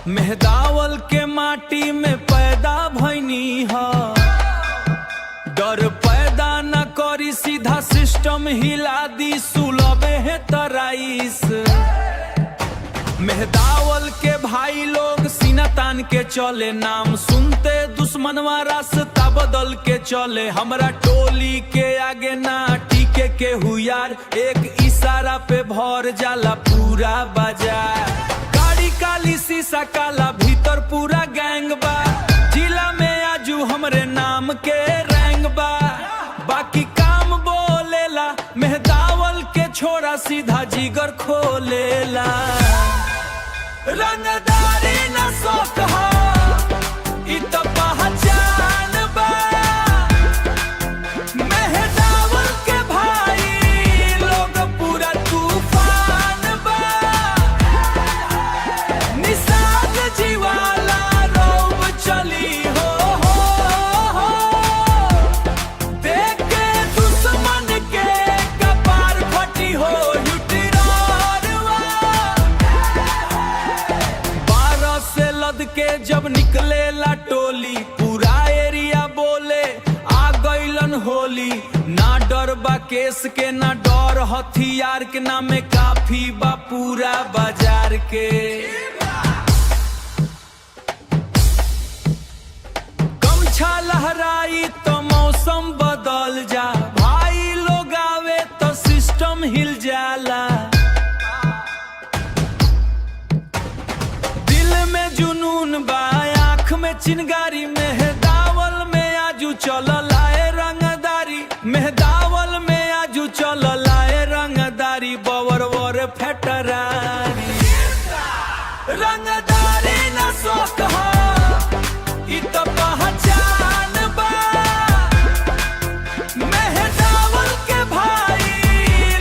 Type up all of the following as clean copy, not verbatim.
मेहदावल के माटी में पैदा भइनी ह, डर पैदा न करी सीधा सिस्टम हिला दी सुलभे है तराइस। मेहदावल के भाई लोग सीना तान के चले, नाम सुनते दुश्मनवा रास्ता बदल के चले। हमरा टोली के आगे ना टीके के हुयार, एक इशारा पे भर जाला पूरा बाजार। गाड़ी काली शीशा काला भीतर पूरा गैंग बा, जिला में आजू हमरे नाम के रैंग बा। बाकी काम बोलेला मेहदावल के छोरा सीधा जिगर खोलेला। रंगदारी न शौक हो इ त पहचान बा, मेहदावल के भाई लोग पूरा तूफान बा। निषाद जीवाला रौब चली हो, देख के दुश्मन के कपार फटी हो। के जब निकलेला टोली पूरा एरिया बोले आ गइलन होली। ना डर बा केस के ना डर हथियार के, ना में काफी बा पूरा बाजार के। गमछा लहराई तो मौसम बदल जा, भाई लोग आवे तो सिस्टम हिल जाला। जुनून बा आँख में चिनगारी, मेहदावल में आजू चल लाए रंगदारी। मेहदावल में आजू चल लाए रंगदारी, बवर वर फैटरारी। रंगदारी न शौक हो इ त पहचान बा, मेहदावल के भाई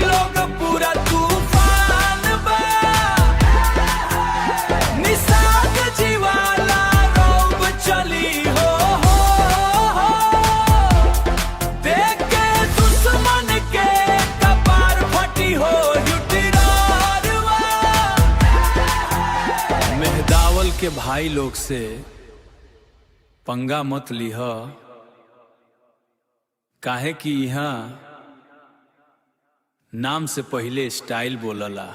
लोग पूरा तूफान बा। जीवाला रौब चली हो, देख के दुश्मन के कपार फटी हो। मेहदावल के भाई लोग से पंगा मत लीह, काहे कि यहाँ नाम से पहले स्टाइल बोलला।